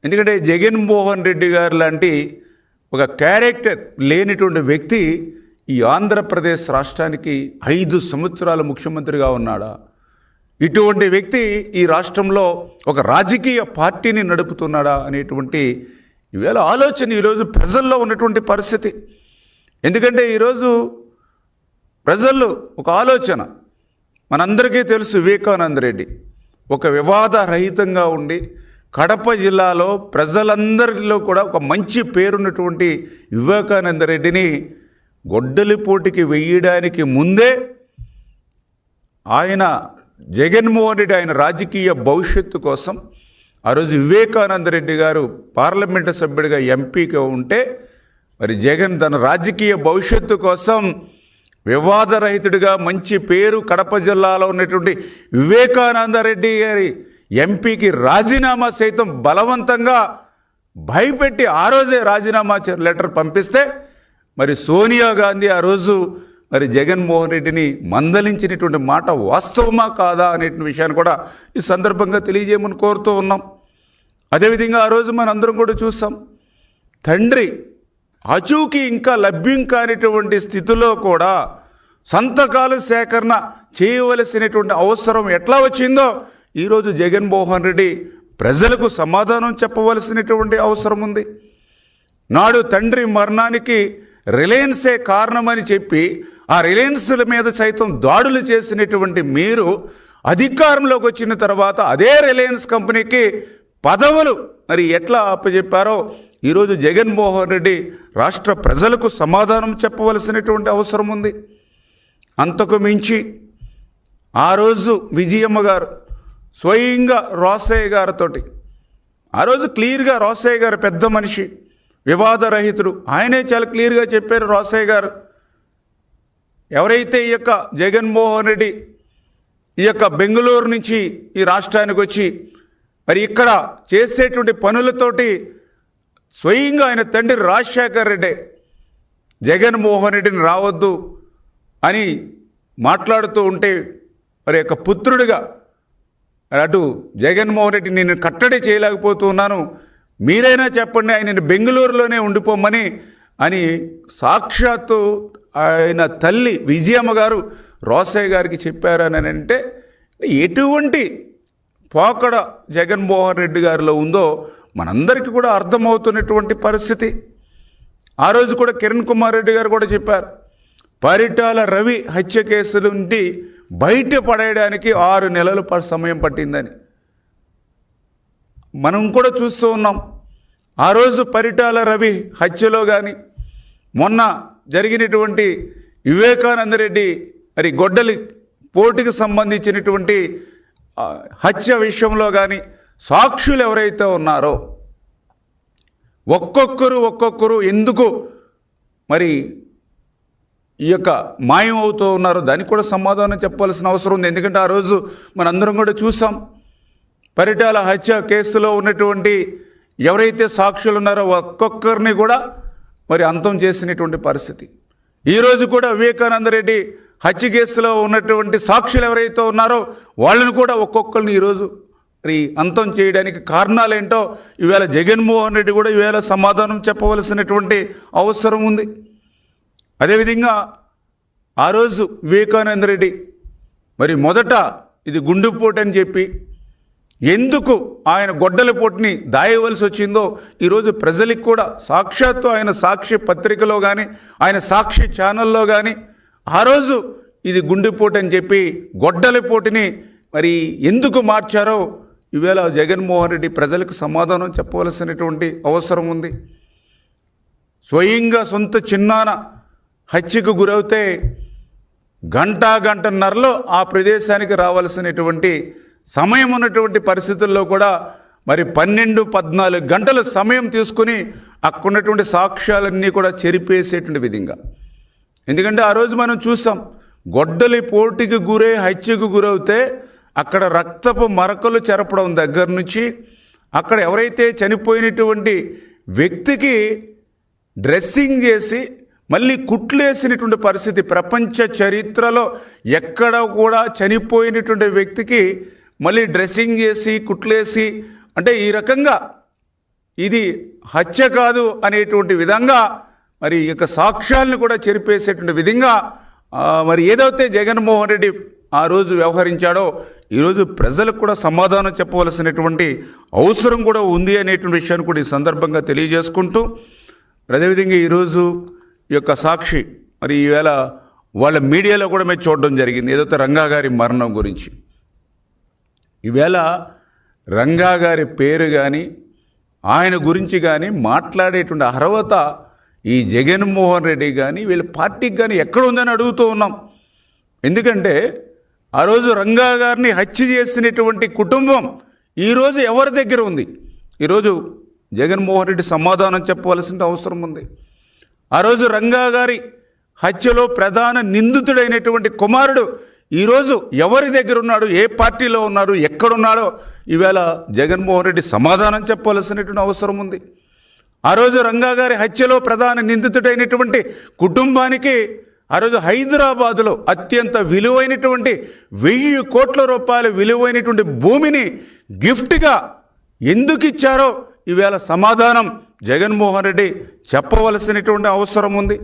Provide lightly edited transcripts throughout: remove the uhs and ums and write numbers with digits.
ఎందుకంటే జగన్మోహన్ రెడ్డి గారు లాంటి ఒక క్యారెక్టర్ లేనిటువంటి వ్యక్తి ఈ ఆంధ్రప్రదేశ్ రాష్ట్రానికి 5 సంవత్సరాలు ముఖ్యమంత్రిగా ఉన్నాడా? ఇటువంటి వ్యక్తి ఈ రాష్ట్రంలో ఒక రాజకీయ పార్టీని నడుపుతున్నాడా అనేటువంటి ఈవేళ ఆలోచన ఈరోజు ప్రజల్లో ఉన్నటువంటి పరిస్థితి. ఎందుకంటే ఈరోజు ప్రజల్లో ఒక ఆలోచన, మనందరికీ తెలుసు, వివేకానంద రెడ్డి ఒక వివాదరహితంగా ఉండి కడప జిల్లాలో ప్రజలందరిలో కూడా ఒక మంచి పేరున్నటువంటి వివేకానంద రెడ్డిని గొడ్డలిపోటుకి వెయ్యడానికి ముందే ఆయన జగన్మోహన్ రెడ్డి ఆయన రాజకీయ భవిష్యత్తు కోసం ఆ రోజు వివేకానంద రెడ్డి గారు పార్లమెంటు సభ్యుడిగా ఎంపీగా ఉంటే మరి జగన్ తన రాజకీయ భవిష్యత్తు కోసం వివాదరహితుడిగా మంచి పేరు కడప జిల్లాలో ఉన్నటువంటి వివేకానంద రెడ్డి గారి ఎంపీకి రాజీనామా సైతం బలవంతంగా భయపెట్టి ఆ రోజే రాజీనామా లెటర్ పంపిస్తే మరి సోనియా గాంధీ ఆ రోజు మరి జగన్మోహన్ రెడ్డిని మందలించినటువంటి మాట వాస్తవమా కాదా అనే విషయాన్ని కూడా ఈ సందర్భంగా తెలియజేయమని కోరుతూ ఉన్నాం. అదేవిధంగా ఆ రోజు మనందరం కూడా చూసాం, తండ్రి అచూకి ఇంకా లభ్యం కానిటువంటి స్థితిలో కూడా సంతకాలు సేకరణ చేయవలసినటువంటి అవసరం ఎట్లా వచ్చిందో ఈరోజు జగన్మోహన్ రెడ్డి ప్రజలకు సమాధానం చెప్పవలసినటువంటి అవసరం ఉంది. నాడు తండ్రి మరణానికి రిలయన్సే కారణమని చెప్పి ఆ రిలయన్స్ల మీద సైతం దాడులు చేసినటువంటి మీరు అధికారంలోకి వచ్చిన తర్వాత అదే రిలయన్స్ కంపెనీకి పదవులు మరి ఎట్లా అప్పచెప్పారో ఈరోజు జగన్మోహన్ రెడ్డి రాష్ట్ర ప్రజలకు సమాధానం చెప్పవలసినటువంటి అవసరం ఉంది. అంతకు మించి ఆ రోజు విజయమ్మ గారు స్వయంగా రోసయ్య గారితో ఆ రోజు క్లియర్గా, రోసయ్య గారు పెద్ద మనిషి, వివాదరహితుడు, ఆయనే చాలా క్లియర్గా చెప్పారు. రోసయ్య గారు ఎవరైతే ఈ యొక్క జగన్మోహన్ రెడ్డి ఈ యొక్క బెంగళూరు నుంచి ఈ రాష్ట్రానికి వచ్చి మరి ఇక్కడ చేసేటువంటి పనులతోటి స్వయంగా ఆయన తండ్రి రాజశేఖర్ రెడ్డి జగన్మోహన్ రెడ్డిని రావద్దు అని మాట్లాడుతూ ఉంటే మరి యొక్క పుత్రుడిగా అటు జగన్మోహన్ రెడ్డి నేను కట్టడి చేయలేకపోతున్నాను, మీరైనా చెప్పండి ఆయనని బెంగళూరులోనే ఉండిపోమని అని సాక్షాత్తు ఆయన తల్లి విజయమ్మ గారు రోసయ్య గారికి చెప్పారని అంటే ఎటువంటి పోకడ జగన్మోహన్ రెడ్డి గారిలో ఉందో మనందరికీ కూడా అర్థమవుతున్నటువంటి పరిస్థితి. ఆ రోజు కూడా కిరణ్ కుమార్ రెడ్డి గారు కూడా చెప్పారు, పరిటాల రవి హత్య కేసు నుండి బయటపడేయడానికి 6 నెలలు సమయం పట్టిందని. మనం కూడా చూస్తూ ఉన్నాం. ఆ రోజు పరిటాల రవి హత్యలో కానీ మొన్న జరిగినటువంటి వివేకానంద రెడ్డి మరి గొడ్డలి పోటుకి సంబంధించినటువంటి హత్య విషయంలో కానీ సాక్షులు ఎవరైతే ఉన్నారో ఒక్కొక్కరు ఎందుకు మరి ఈ యొక్క మాయం అవుతూ ఉన్నారో దానికి కూడా సమాధానం చెప్పాల్సిన అవసరం ఉంది. ఎందుకంటే ఆ రోజు మనందరం కూడా చూసాం, పరిటాల హత్య కేసులో ఉన్నటువంటి ఎవరైతే సాక్షులు ఉన్నారో ఒక్కొక్కరిని కూడా మరి అంతం చేసినటువంటి పరిస్థితి. ఈరోజు కూడా వివేకానంద రెడ్డి హత్య కేసులో ఉన్నటువంటి సాక్షులు ఎవరైతే ఉన్నారో వాళ్ళని కూడా ఒక్కొక్కరిని ఈరోజు మరి అంతం చేయడానికి కారణాలేంటో ఈవేళ జగన్మోహన్ రెడ్డి కూడా ఈవేళ సమాధానం చెప్పవలసినటువంటి అవసరం ఉంది. అదేవిధంగా ఆ రోజు వివేకానంద రెడ్డి మరి మొదట ఇది గుండెపోటు అని చెప్పి ఎందుకు ఆయన గొడ్డలిపోటుని దాయవలసి వచ్చిందో ఈరోజు ప్రజలకు కూడా సాక్షాత్తు ఆయన సాక్షి పత్రికలో కానీ ఆయన సాక్షి ఛానల్లో కానీ ఆ రోజు ఇది గుండెపోటు అని చెప్పి గొడ్డలిపోటుని మరి ఎందుకు మార్చారో ఈవేళ జగన్మోహన్ రెడ్డి ప్రజలకు సమాధానం చెప్పవలసినటువంటి అవసరం ఉంది. స్వయంగా సొంత చిన్నాన హత్యకు గురవుతే గంటన్నరలో ఆ ప్రదేశానికి రావాల్సినటువంటి సమయం ఉన్నటువంటి పరిస్థితుల్లో కూడా మరి 12-14 గంటల సమయం తీసుకుని అక్కడున్నటువంటి సాక్ష్యాలన్నీ కూడా చెరిపేసేటువంటి విధంగా. ఎందుకంటే ఆ రోజు మనం చూసాం, గొడ్డలి పోటుకి గురై హత్యకు గురవుతే అక్కడ రక్తపు మరకలు చెరపడం దగ్గర నుంచి అక్కడ ఎవరైతే చనిపోయినటువంటి వ్యక్తికి డ్రెస్సింగ్ చేసి మళ్ళీ కుట్లేసినటువంటి పరిస్థితి ప్రపంచ చరిత్రలో ఎక్కడ కూడా చనిపోయినటువంటి వ్యక్తికి మళ్ళీ డ్రెస్సింగ్ చేసి కుట్లేసి అంటే ఈ రకంగా ఇది హత్య కాదు అనేటువంటి విధంగా మరి ఈ యొక్క సాక్ష్యాలను కూడా చెరిపేసేటువంటి విధంగా మరి ఏదైతే జగన్మోహన్ రెడ్డి ఆ రోజు వ్యవహరించాడో ఈరోజు ప్రజలకు కూడా సమాధానం చెప్పవలసినటువంటి అవసరం కూడా ఉంది అనేటువంటి విషయాన్ని కూడా ఈ సందర్భంగా తెలియజేసుకుంటూ, అదేవిధంగా ఈరోజు ఈ యొక్క సాక్షి మరి ఈవేళ వాళ్ళ మీడియాలో కూడా మేము చూడడం జరిగింది ఏదైతే రంగా గారి మరణం గురించి. ఈవేళ రంగా గారి పేరు కానీ ఆయన గురించి కానీ మాట్లాడేటువంటి అర్హత ఈ జగన్మోహన్ రెడ్డి కానీ వీళ్ళ పార్టీకి కానీ ఎక్కడ ఉందని అడుగుతూ ఉన్నాం. ఎందుకంటే ఆ రోజు రంగా గారిని హత్య చేసినటువంటి కుటుంబం ఈరోజు ఎవరి దగ్గర ఉంది? ఈరోజు జగన్మోహన్ రెడ్డి సమాధానం చెప్పవలసిన అవసరం ఉంది. ఆ రోజు రంగా గారి హత్యలో ప్రధాన నిందితుడైనటువంటి కుమారుడు ఈరోజు ఎవరి దగ్గర ఉన్నాడు, ఏ పార్టీలో ఉన్నారు, ఎక్కడున్నాడో ఈవేళ జగన్మోహన్ రెడ్డి సమాధానం చెప్పవలసినటువంటి అవసరం ఉంది. ఆ రోజు రంగా గారి హత్యలో ప్రధాన నిందితుడైనటువంటి కుటుంబానికి ఆ రోజు హైదరాబాదులో అత్యంత విలువైనటువంటి 1000 కోట్ల రూపాయల విలువైనటువంటి భూమిని గిఫ్ట్గా ఎందుకు ఇచ్చారో ఈవేళ సమాధానం జగన్మోహన్ రెడ్డి చెప్పవలసినటువంటి అవసరం ఉంది.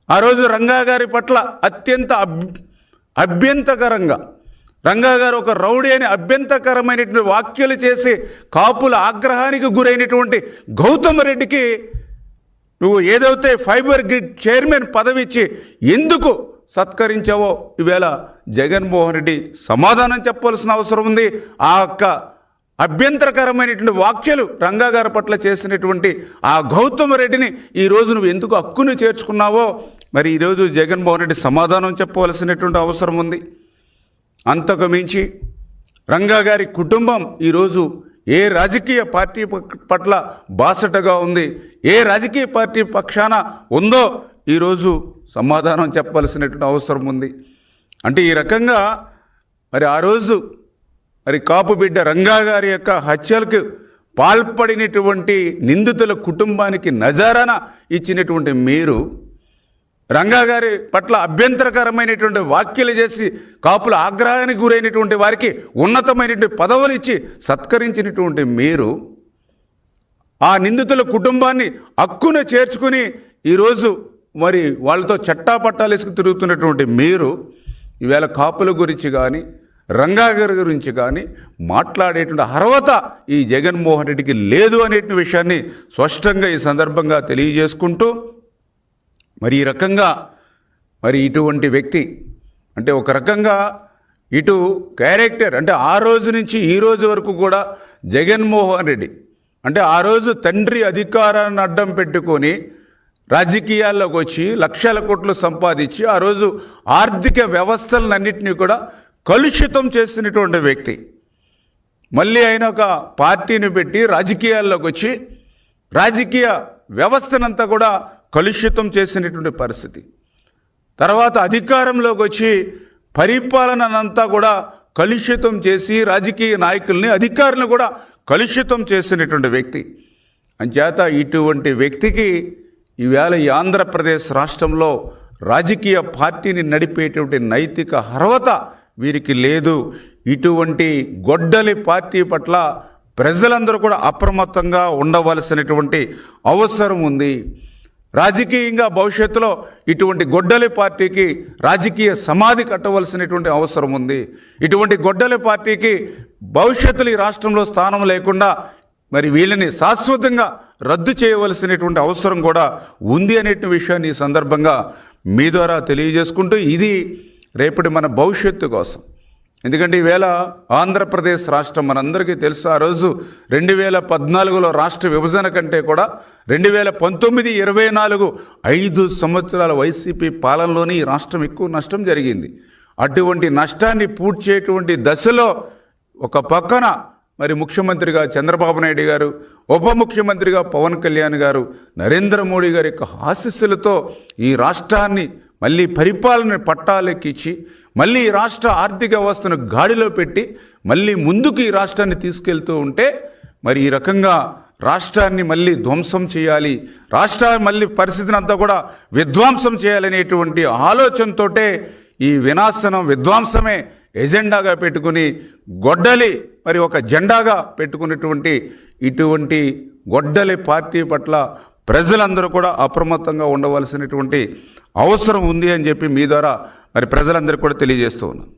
ఆ రోజు రంగా గారి పట్ల అత్యంత అభ్యంతకరంగా రంగా గారు ఒక రౌడీ అని అభ్యంతకరమైనటువంటి వ్యాఖ్యలు చేసి కాపుల ఆగ్రహానికి గురైనటువంటి గౌతమ్ రెడ్డికి నువ్వు ఏదైతే ఫైబర్ గ్రిడ్ చైర్మన్ పదవి ఇచ్చి ఎందుకు సత్కరించావో ఈవేళ జగన్మోహన్ రెడ్డి సమాధానం చెప్పవలసిన అవసరం ఉంది. ఆ యొక్క అభ్యంతరకరమైనటువంటి వ్యాఖ్యలు రంగా గారి పట్ల చేసినటువంటి ఆ గౌతమ్ రెడ్డిని ఈరోజు నువ్వు ఎందుకు హక్కును చేర్చుకున్నావో మరి ఈరోజు జగన్మోహన్ రెడ్డి సమాధానం చెప్పవలసినటువంటి అవసరం ఉంది. అంతకు మించి రంగా గారి కుటుంబం ఈరోజు ఏ రాజకీయ పార్టీ పట్ల బాసటగా ఉంది, ఏ రాజకీయ పార్టీ పక్షాన ఉందో ఈరోజు సమాధానం చెప్పవలసినటువంటి అవసరం ఉంది. అంటే ఈ రకంగా మరి ఆ రోజు మరి కాపు బిడ్డ రంగా గారి యొక్క హత్యలకు పాల్పడినటువంటి నిందితుల కుటుంబానికి నజారాన ఇచ్చినటువంటి మీరు రంగా గారి పట్ల అభ్యంతరకరమైనటువంటి వ్యాఖ్యలు చేసి కాపుల ఆగ్రహానికి గురైనటువంటి వారికి ఉన్నతమైనటువంటి పదవులు ఇచ్చి సత్కరించినటువంటి మీరు ఆ నిందితుల కుటుంబాన్ని హక్కున చేర్చుకుని ఈరోజు మరి వాళ్ళతో చట్టాపట్టాలు వేసుకు తిరుగుతున్నటువంటి మీరు ఈవేళ కాపుల గురించి కానీ రంగా గారి గురించి కానీ మాట్లాడేటువంటి అర్హత ఈ జగన్మోహన్ రెడ్డికి లేదు అనే విషయాన్ని స్పష్టంగా ఈ సందర్భంగా తెలియజేసుకుంటూ, మరి ఈ రకంగా మరి ఇటువంటి వ్యక్తి అంటే ఒక రకంగా ఇటు క్యారెక్టర్ అంటే ఆ రోజు నుంచి ఈ రోజు వరకు కూడా జగన్మోహన్ రెడ్డి అంటే ఆ రోజు తండ్రి అధికారాన్ని అడ్డం పెట్టుకొని రాజకీయాల్లోకి వచ్చి లక్షల కోట్లు సంపాదించి ఆ రోజు ఆర్థిక వ్యవస్థలన్నింటినీ కూడా కలుషితం చేసినటువంటి వ్యక్తి మళ్ళీ ఆయన ఒక పార్టీని పెట్టి రాజకీయాల్లోకి వచ్చి రాజకీయ వ్యవస్థనంతా కూడా కలుషితం చేసినటువంటి పరిస్థితి. తర్వాత అధికారంలోకి వచ్చి పరిపాలనంతా కూడా కలుషితం చేసి రాజకీయ నాయకుల్ని అధికారులను కూడా కలుషితం చేసినటువంటి వ్యక్తి. అంచేత ఇటువంటి వ్యక్తికి ఈవేళ ఈ ఆంధ్రప్రదేశ్ రాష్ట్రంలో రాజకీయ పార్టీని నడిపేటువంటి నైతిక అర్హత వీరికి లేదు. ఇటువంటి గొడ్డలి పార్టీ పట్ల ప్రజలందరూ కూడా అప్రమత్తంగా ఉండవలసినటువంటి అవసరం ఉంది. రాజకీయంగా భవిష్యత్తులో ఇటువంటి గొడ్డలి పార్టీకి రాజకీయ సమాధి కట్టవలసినటువంటి అవసరం ఉంది. ఇటువంటి గొడ్డలి పార్టీకి భవిష్యత్తులో ఈ రాష్ట్రంలో స్థానం లేకుండా మరి వీళ్ళని శాశ్వతంగా రద్దు చేయవలసినటువంటి అవసరం కూడా ఉంది అనే విషయాన్ని ఈ సందర్భంగా మీ ద్వారా తెలియజేసుకుంటూ, ఇది రేపటి మన భవిష్యత్తు కోసం. ఎందుకంటే ఈవేళ ఆంధ్రప్రదేశ్ రాష్ట్రం మనందరికీ తెలుసు, ఆ రోజు 2014లో రాష్ట్ర విభజన కంటే కూడా 2019-24 5 సంవత్సరాల వైసీపీ పాలనలోని ఈ రాష్ట్రం ఎక్కువ నష్టం జరిగింది. అటువంటి నష్టాన్ని పూడ్చేటువంటి దశలో ఒక పక్కన మరి ముఖ్యమంత్రిగా చంద్రబాబు నాయుడు గారు, ఉప ముఖ్యమంత్రిగా పవన్ కళ్యాణ్ గారు, నరేంద్ర మోడీ గారి యొక్క ఆశీస్సులతో ఈ రాష్ట్రాన్ని మళ్ళీ పరిపాలన పట్టాలెక్కించి మళ్ళీ ఈ రాష్ట్ర ఆర్థిక వ్యవస్థను గాడిలో పెట్టి మళ్ళీ ముందుకు ఈ రాష్ట్రాన్ని తీసుకెళ్తూ ఉంటే మరి ఈ రకంగా రాష్ట్రాన్ని మళ్ళీ ధ్వంసం చేయాలి, రాష్ట్రాన్ని మళ్ళీ పరిస్థితిని అంతా కూడా విధ్వంసం చేయాలనేటువంటి ఆలోచనతోటే ఈ వినాశనం విధ్వంసమే ఎజెండాగా పెట్టుకుని గొడ్డలి మరి ఒక జెండాగా పెట్టుకున్నటువంటి ఇటువంటి గొడ్డలి పార్టీ పట్ల ప్రజలందరూ కూడా అప్రమత్తంగా ఉండవలసినటువంటి అవసరం ఉంది అని చెప్పి మీ ద్వారా మరి ప్రజలందరికీ కూడా తెలియజేస్తూ ఉన్నాను.